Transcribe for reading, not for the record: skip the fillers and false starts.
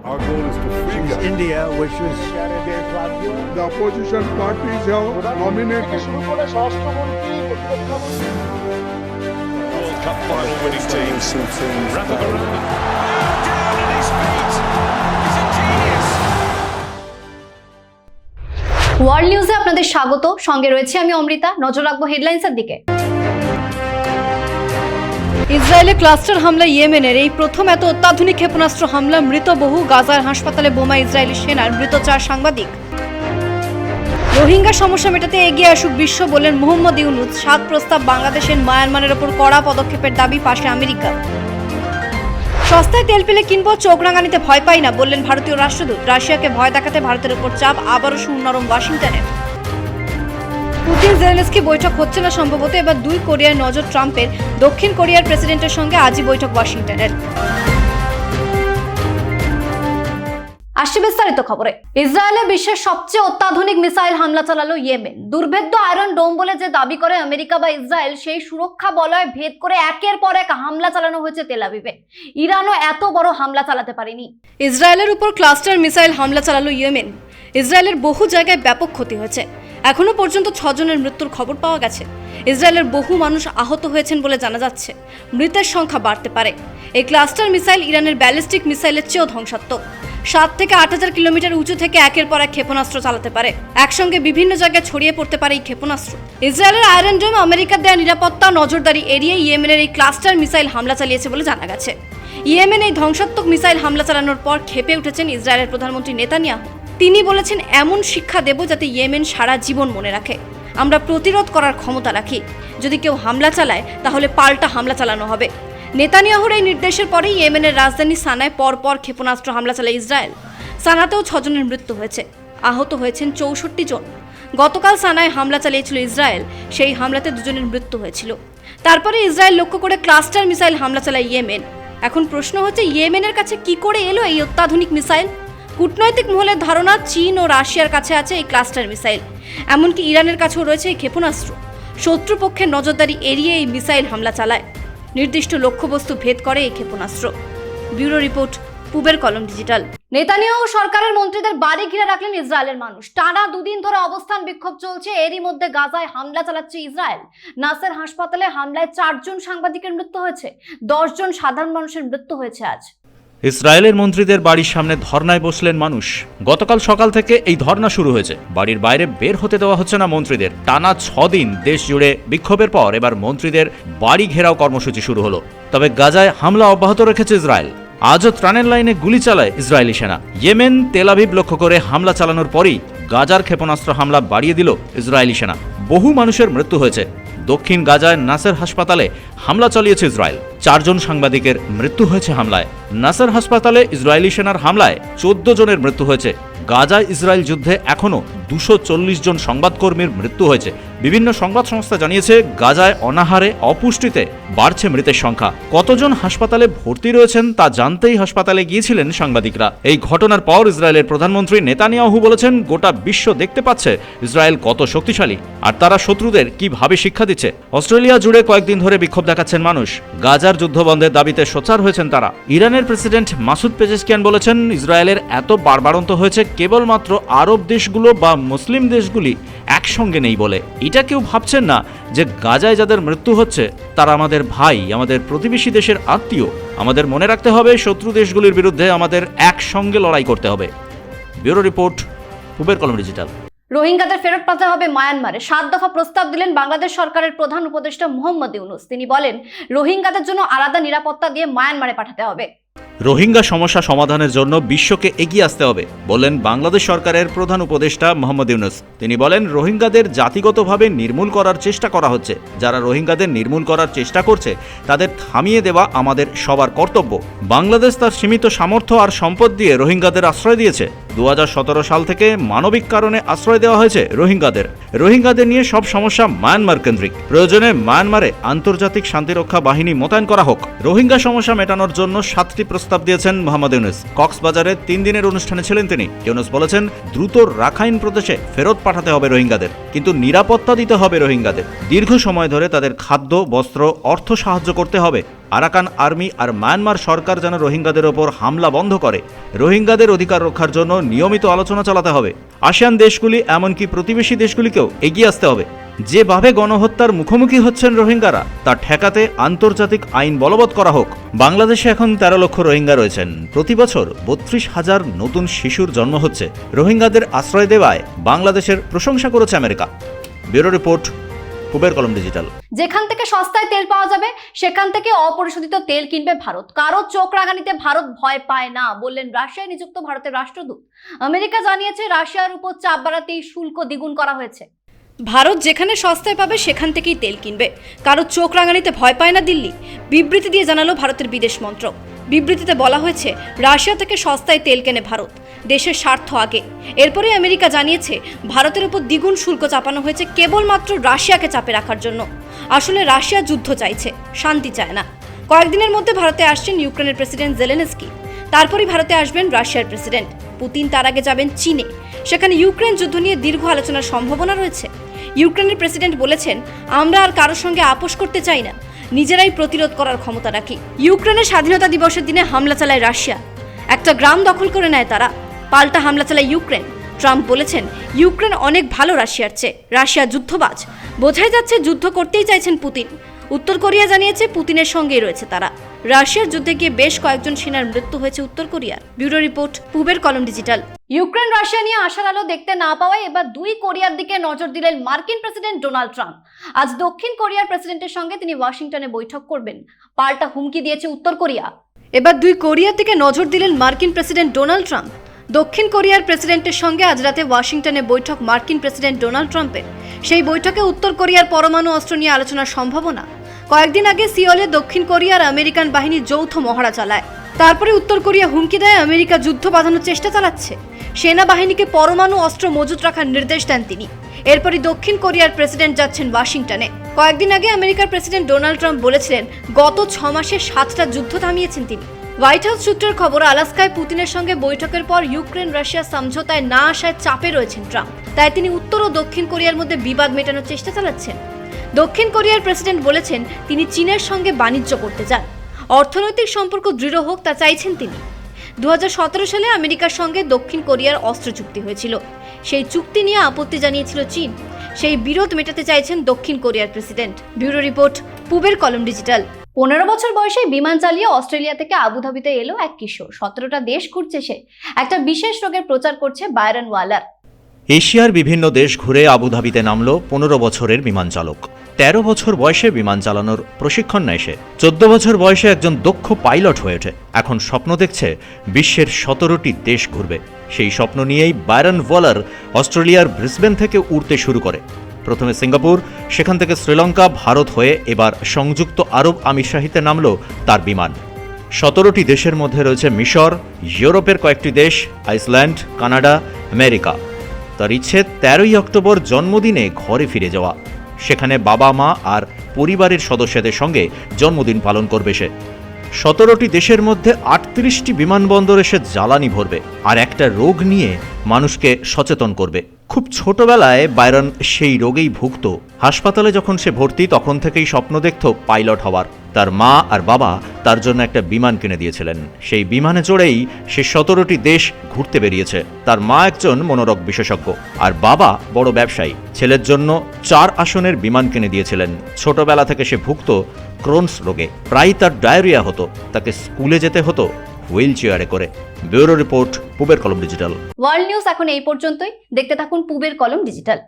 Our goal is to free Gaza. India, which was The opposition parties have nominated. World Cup final winning team. Rafa Varane. Down at his feet. He's a genius. World নিউজে আপনাদের স্বাগত। সঙ্গে রয়েছে আমি অমৃতা। নজর রাখবো হেডলাইন্সের দিকে। ইসরায়েলে ক্লাস্টার হামলা, ইয়েমেনের এই প্রথম এত অত্যাধুনিক ক্ষেপণাস্ত্র হামলা, মৃত বহু, গাজার হাসপাতালে বোমা, ইসরায়েলি সেনার, মৃত 4 সাংবাদিক। রোহিঙ্গা সমস্যা মেটাতে এগিয়ে আসুক বিশ্ব, বললেন মোহাম্মদ ইউনূস। 7 প্রস্তাব বাংলাদেশের মায়ানমারের ওপর কড়া পদক্ষেপের দাবি, পাশে আমেরিকা। সস্তায় তেল পেলে কিনবো, চোখ রাঙানিতে ভয় পাই না, বললেন ভারতীয় রাষ্ট্রদূত। রাশিয়াকে ভয় দেখাতে ভারতের উপর চাপ, আবারও সুর নরম ওয়াশিংটনের। পুতিন জেলেনস্কি বৈঠক হচ্ছে না সম্ভবত, এবার 2 কোরিয়ার নজর ট্রাম্পের। দক্ষিণ কোরিয়ার প্রেসিডেন্টের সঙ্গে আজই বৈঠক ওয়াশিংটনের। আসছে বিস্তারিত খবরে। ইসরায়েলে বিশ্বের সবচেয়ে অত্যাধুনিক মিসাইল হামলা চালালো ইয়েমেন। দুর্ভেদ্য আয়রন ডোম বলে যে দাবি করে আমেরিকা বা ইসরায়েল, সেই সুরক্ষা বলয় ভেদ করে একের পর এক হামলা চালানো হয়েছে তেল আবিবে। ইরানও এত বড় হামলা চালাতে পারেনি। ইসরায়েলের উপর ক্লাস্টার মিসাইল হামলা চালালো ইয়েমেন। ইসরায়েলের বহু জায়গায় ব্যাপক ক্ষতি হয়েছে। এখনো পর্যন্ত 6 জনের মৃত্যুর খবর পাওয়া গেছে। ইসরায়েলের বহু মানুষ আহত হয়েছেন বলে জানা যাচ্ছে। মৃতের সংখ্যা বাড়তে পারে। এই ক্লাস্টার মিসাইল ইরানের ব্যালিস্টিক মিসাইলের চেয়েও ধ্বংসাত্মক। 7 থেকে 8,000 কিলোমিটার উঁচু থেকে একের পর এক ক্ষেপণাস্ত্র চালাতে পারে। একসঙ্গে বিভিন্ন জায়গায় ছড়িয়ে পড়তে পারে এই ক্ষেপণাস্ত্র। ইসরায়েলের আয়রন ডোম আমেরিকার দেয়া নিরাপত্তা নজরদারি এড়িয়ে ইয়েমেনের এই ক্লাস্টার মিসাইল হামলা চালিয়েছে বলে জানা গেছে। ইয়েমেন এই ধ্বংসাত্মক মিসাইল হামলা চালানোর পর ক্ষেপে উঠেছেন ইসরায়েলের প্রধানমন্ত্রী নেতানিয়াহু। তিনি বলেছেন, এমন শিক্ষা দেব যাতে ইয়েমেন সারা জীবন মনে রাখে। আমরা প্রতিরোধ করার ক্ষমতা রাখি। যদি কেউ হামলা চালায় তাহলে পাল্টা হামলা চালানো হবে। নেতানিয়াহুর এই নির্দেশের পরেই ইয়েমেনের রাজধানী সানায় পরপর ক্ষেপণাস্ত্র হামলা চালায় ইসরায়েল। সানাতেও 6 জনের মৃত্যু হয়েছে, আহত হয়েছেন 64 জন। গতকাল সানায় হামলা চালিয়েছিল ইসরায়েল, সেই হামলাতে 2 জনের মৃত্যু হয়েছিল। তারপরে ইসরায়েল লক্ষ্য করে ক্লাস্টার মিসাইল হামলা চালায় ইয়েমেন। এখন প্রশ্ন হচ্ছে, ইয়েমেনের কাছে কি করে এলো এই অত্যাধুনিক মিসাইল? কূটনৈতিক মহলের ধারণা, চীন ও রাশিয়ার কাছে আছে এই ক্লাস্টার মিসাইল। এমনকি ইরানের কাছেও রয়েছে এই ক্ষেপণাস্ত্র। শত্রুপক্ষের নজরদারি এড়িয়ে এই মিসাইল হামলা চালায়। নির্দিষ্ট লক্ষ্যবস্তু ভেদ করে এই ক্ষেপণাস্ত্র। ব্যুরো রিপোর্ট, পূবের কলম ডিজিটাল। নেতানিয়াহু সরকারের মন্ত্রীদের বাড়ি ঘিরে রাখলেন ইসরায়েলের মানুষ। টানা 2 দিন ধরে অবস্থান বিক্ষোভ চলছে। এরই মধ্যে গাজায় হামলা চালাচ্ছে ইসরায়েল। নাসের হাসপাতালে হামলায় 4 জন সাংবাদিকের মৃত্যু হয়েছে, 10 জন সাধারণ মানুষের মৃত্যু হয়েছে আজ। ইসরায়েলের মন্ত্রীদের বাড়ির সামনে ধর্নায় বসলেন মানুষ। গতকাল সকাল থেকে এই ধর্না শুরু হয়েছে। বাড়ির বাইরে বের হতে দেওয়া হচ্ছে না মন্ত্রীদের। টানা 6 দিন দেশ জুড়ে বিক্ষোভের পর এবার মন্ত্রীদের বাড়ি ঘেরাও কর্মসূচি শুরু হলো। তবে গাজায় হামলা অব্যাহত রেখেছে ইসরায়েল। আজও ত্রাণের লাইনে গুলি চালায় ইসরায়েলি সেনা। ইয়েমেন তেল আবিব লক্ষ্য করে হামলা চালানোর পরই গাজার ক্ষেপণাস্ত্র হামলা বাড়িয়ে দিল ইসরায়েলি সেনা। বহু মানুষের মৃত্যু হয়েছে। দক্ষিণ গাজায় নাসের হাসপাতালে হামলা চালিয়েছে ইসরায়েল। 4 জন সাংবাদিকের মৃত্যু হয়েছে হামলায়। নাসের হাসপাতালে ইসরায়েলি সেনার হামলায় 14 জনের মৃত্যু হয়েছে। গাজা ইসরায়েল যুদ্ধে এখনও 240 জন সংবাদকর্মীর মৃত্যু হয়েছে। বিভিন্ন সংবাদ সংস্থা জানিয়েছে, গাজায় অনাহারে, অপুষ্টিতে বাড়ছে মৃতের সংখ্যা। কতজন হাসপাতালে ভর্তি রয়েছেন তা জানতেই হাসপাতালে গিয়েছিলেন সাংবাদিকরা। এই ঘটনার পর ইসরায়েলের প্রধানমন্ত্রী নেতানিয়াহু বলেছেন, গোটা বিশ্ব দেখতে পাচ্ছে ইসরায়েল কত শক্তিশালী আর তারা শত্রুদের কিভাবে শিক্ষা দিচ্ছে। অস্ট্রেলিয়া জুড়ে কয়েকদিন ধরে বিক্ষোভ দেখাচ্ছেন মানুষ। গাজার যুদ্ধবন্ধের দাবিতে সোচ্চার হয়েছেন তারা। ইরানের প্রেসিডেন্ট মাসুদ পেজেশকিয়ান বলেছেন, ইসরায়েলের এত বাড়বাড়ন্ত হয়েছে কেবলমাত্র আরব দেশগুলো বা মুসলিম দেশগুলি একসঙ্গে নেই বলে। এটা কেউ ভাবছেন না যে গাজায় যাদের মৃত্যু হচ্ছে তারা আমাদের ভাই, আমাদের প্রতিবেশী দেশের আত্মীয়। আমাদের মনে রাখতে হবে, শত্রু দেশগুলির বিরুদ্ধে আমাদের একসঙ্গে লড়াই করতে হবে। ব্যুরো রিপোর্ট, পূবের কলম ডিজিটাল। রোহিঙ্গাদের ফেরত পাঠাতে হবে মায়ানমারে। 7 দফা প্রস্তাব দিলেন বাংলাদেশ সরকারের প্রধান উপদেষ্টা মোহাম্মদ ইউনূস। তিনি বলেন, রোহিঙ্গাদের জন্য আলাদা নিরাপত্তা দিয়ে মায়ানমারে পাঠাতে হবে। রোহিঙ্গা সমস্যা সমাধানের জন্য বিশ্বকে এগিয়ে আসতে হবে, বললেন বাংলাদেশ সরকারের প্রধান উপদেষ্টা মোহাম্মদ ইউনূস। তিনি বলেন, রোহিঙ্গাদের জাতিগতভাবে নির্মূল করার চেষ্টা করা হচ্ছে। যারা রোহিঙ্গাদের নির্মূল করার চেষ্টা করছে তাদের থামিয়ে দেওয়া আমাদের সবার কর্তব্য। বাংলাদেশ তার সীমিত সামর্থ্য আর সম্পদ দিয়ে রোহিঙ্গাদের আশ্রয় দিয়েছে। 2017 সাল থেকে মানবিক কারণে আশ্রয় দেওয়া হয়েছে রোহিঙ্গাদের। রোহিঙ্গাদের নিয়ে সব সমস্যা মায়ানমার কেন্দ্রিক। প্রয়োজনে মায়ানমারে আন্তর্জাতিক শান্তিরক্ষা বাহিনী মোতায়েন করা হোক। রোহিঙ্গা সমস্যা মেটানোর জন্য 7টি প্রস্তাব দিয়েছেন মোহাম্মদ ইউনূস। কক্সবাজারে 3 দিনের অনুষ্ঠানে ছিলেন তিনি। ইউনূস বলেছেন, দ্রুত রাখাইন প্রদেশে ফেরত পাঠাতে হবে রোহিঙ্গাদের, কিন্তু নিরাপত্তা দিতে হবে রোহিঙ্গাদের। দীর্ঘ সময় ধরে তাদের খাদ্য, বস্ত্র, অর্থ সাহায্য করতে হবে। আরাকান আর্মি আর মায়ানমার সরকার যেন রোহিঙ্গাদের ওপর হামলা বন্ধ করে। রোহিঙ্গাদের অধিকার রক্ষার জন্য নিয়মিত আলোচনা চালাতে হবে। আসিয়ান দেশগুলি এমনকি প্রতিবেশী দেশগুলিকেও এগিয়ে আসতে হবে। যেভাবে গণহত্যার মুখোমুখি হচ্ছেন রোহিঙ্গারা তা ঠেকাতে আন্তর্জাতিক আইন বলবৎ করা হোক। বাংলাদেশে এখন 13 লক্ষ রোহিঙ্গা রয়েছেন। প্রতি বছর 32,000 নতুন শিশুর জন্ম হচ্ছে। রোহিঙ্গাদের আশ্রয় দেওয়ায় বাংলাদেশের প্রশংসা করেছে আমেরিকা। ব্যুরো রিপোর্ট, পূবের কলম ডিজিটাল। যেখান থেকে সস্তায় তেল পাওয়া যাবে সেখান থেকে অপরিশোধিত তেল কিনবে ভারত। কারো চোখ রাঙানিতে ভারত ভয় পায় না বললেন রাশিয়ায় নিযুক্ত ভারতের রাষ্ট্রদূত। আমেরিকা জানিয়েছে রাশিয়ার উপর চাপ বাড়াতেই শুল্ক দ্বিগুণ করা হয়েছে। ভারত যেখানে সস্তায় পাবে সেখান থেকেই তেল কিনবে, কারো চোখ রাঙানিতে ভয় পায় না দিল্লি। বিবৃতি দিয়ে জানালো ভারতের বিদেশ মন্ত্রক। বিবৃতিতে বলা হয়েছে রাশিয়া থেকে সস্তায় তেল কেনে ভারত, দেশের স্বার্থ আগে। এরপরে আমেরিকা জানিয়েছে ভারতের উপর দ্বিগুণ শুল্ক চাপানো হয়েছে কেবলমাত্র রাশিয়াকে চাপে রাখার জন্য। আসলে রাশিয়া যুদ্ধ চাইছে, শান্তি চায় না। কয়েকদিনের মধ্যে ভারতে আসছেন ইউক্রেনের প্রেসিডেন্ট জেলেনস্কি, তারপরই ভারতে আসবেন রাশিয়ার প্রেসিডেন্ট পুতিন। তার আগে যাবেন চীনে, সেখানে ইউক্রেন যুদ্ধ নিয়ে দীর্ঘ আলোচনার সম্ভাবনা রয়েছে। ইউক্রেনের প্রেসিডেন্ট বলেছেন, আমরা আর কারোর সঙ্গে আপোষ করতে চাই না, নিজেরাই প্রতিরোধ করার ক্ষমতা রাখি। ইউক্রেনের স্বাধীনতা দিবসের দিনে হামলা চালায় রাশিয়া, একটা গ্রাম দখল করে নেয় তারা। পাল্টা হামলা চালায় ইউক্রেন। ট্রাম্প বলেছেন ইউক্রেন অনেক ভালো রাশিয়ার চেয়ে, রাশিয়া যুদ্ধবাজ। বোঝাই যাচ্ছে যুদ্ধ করতেই চাইছেন পুতিন। উত্তর কোরিয়া জানিয়েছে পুতিনের সঙ্গেই রয়েছে তারা। রাশিয়ার যুদ্ধে গিয়ে বেশ কয়েকজন সেনার মৃত্যু হয়েছে উত্তর কোরিয়ার। ব্যুরো রিপোর্ট, পূবের কলম ডিজিটাল। ইউক্রেন রাশিয়া নিয়ে আশার আলো দেখতে না পাওয়ায় এবার দুই কোরিয়ার দিকে নজর দিলেন মার্কিন প্রেসিডেন্ট ডোনাল্ড ট্রাম্প। আজ দক্ষিণ কোরিয়ার প্রেসিডেন্টের সঙ্গে তিনি ওয়াশিংটনে বৈঠক করবেন। পাল্টা হুমকি দিয়েছে উত্তর কোরিয়া। এবার দুই কোরিয়ার দিকে নজর দিলেন মার্কিন প্রেসিডেন্ট ডোনাল্ড ট্রাম্প। দক্ষিণ কোরিয়ার প্রেসিডেন্টের সঙ্গে আজ রাতে ওয়াশিংটনে বৈঠক মার্কিন প্রেসিডেন্ট ডোনাল্ড ট্রাম্পের। সেই বৈঠকে উত্তর কোরিয়ার পরমাণু অস্ত্র নিয়ে আলোচনার সম্ভাবনা। কয়েকদিন আগে সিওলে দক্ষিণ কোরিয়া আর আমেরিকান বাহিনী যৌথ মহড়া চালায়। তারপরে উত্তর কোরিয়া হুমকি দেয় আমেরিকা যুদ্ধ বাঁধানোর চেষ্টা চালাচ্ছে, সেনাবাহিনীকে পরমাণু অস্ত্র মজুত রাখার নির্দেশ দেন তিনি। এরপরই দক্ষিণ কোরিয়ার প্রেসিডেন্ট যাচ্ছেন ওয়াশিংটনে। কয়েকদিন আগে আমেরিকার প্রেসিডেন্ট ডোনাল্ড ট্রাম্প বলেছিলেন গত 6 মাসে 7টা যুদ্ধ থামিয়েছেন তিনি। হোয়াইট হাউস সূত্রের খবর, আলাস্কায় পুতিনের সঙ্গে বৈঠকের পর ইউক্রেন রাশিয়া সমঝোতায় না আসায় চাপে রয়েছেন ট্রাম্প। তাই তিনি উত্তর ও দক্ষিণ কোরিয়ার মধ্যে বিবাদ মেটানোর চেষ্টা চালাচ্ছেন। দক্ষিণ কোরিয়ার প্রেসিডেন্ট বলেছেন তিনি চীনের সঙ্গে বাণিজ্য করতে চান, অর্থনৈতিক সম্পর্ক দৃঢ় হোক তা চাইছেন তিনি। 2017 সালে আমেরিকার সঙ্গে দক্ষিণ কোরিয়ার অস্ত্র চুক্তি হয়েছিল। সেই চুক্তি নিয়ে আপত্তি জানিয়েছিল চীন। সেই বিরোধ মেটাতে চাইছেন দক্ষিণ কোরিয়ার প্রেসিডেন্ট। ব্যুরো রিপোর্ট, পূবের কলম ডিজিটাল। 15 বছর বয়সে বিমান চালিয়ে অস্ট্রেলিয়া থেকে আবুধাবিতে এলো এক কিশোর। 17টা দেশ ঘুরছে সে। একটা বিশেষ রোগের প্রচার করছে বায়রন ওয়ালার। এশিয়ার বিভিন্ন দেশ ঘুরে আবুধাবিতে নামল 15 বছরের বিমান চালক। 13 বছর বয়সে বিমান চালানোর প্রশিক্ষণ নেয় সে। 14 বছর বয়সে একজন দক্ষ পাইলট হয়ে ওঠে। এখন স্বপ্ন দেখছে বিশ্বের 17টি দেশ ঘুরবে। সেই স্বপ্ন নিয়েই বায়রন ওয়ালার অস্ট্রেলিয়ার ব্রিসবেন থেকে উড়তে শুরু করে। প্রথমে সিঙ্গাপুর, সেখান থেকে শ্রীলঙ্কা, ভারত হয়ে এবার সংযুক্ত আরব আমিরশাহিতে নামল তার বিমান। 17টি দেশের মধ্যে রয়েছে মিশর, ইউরোপের কয়েকটি দেশ, আইসল্যান্ড, কানাডা, আমেরিকা। তার ইচ্ছে 13ই অক্টোবর জন্মদিনে ঘরে ফিরে যাওয়া। সেখানে বাবা মা আর পরিবারের সদস্যদের সঙ্গে জন্মদিন পালন করবে সে। 17টি দেশের মধ্যে 38টি বিমানবন্দরে সে জ্বালানি ভরবে আর একটা রোগ নিয়ে মানুষকে সচেতন করবে। খুব ছোটবেলায় বায়রন সেই রোগেই ভুগত। হাসপাতালে যখন সে ভর্তি তখন থেকেই স্বপ্ন দেখত পাইলট হওয়ার। তার মা আর বাবা তার জন্য একটা বিমান কিনে দিয়েছিলেন। সেই বিমানে চড়েই সে 17টি দেশ ঘুরতে বেরিয়েছে। তার মা একজন মনোরোগ বিশেষজ্ঞ আর বাবা বড় ব্যবসায়ী। ছেলের জন্য 4 আসনের বিমান কিনে দিয়েছিলেন। ছোটবেলা থেকে সে ভুগত ক্রোনস রোগে। প্রায় তার ডায়রিয়া হতো, তাকে স্কুলে যেতে হতো হুইল চেয়ারে করে। ব্যুরো রিপোর্ট, পূবের কলম ডিজিটাল। ওয়ার্ল্ড নিউজ এখন এই পর্যন্তই। দেখতে থাকুন পূবের কলম ডিজিটাল।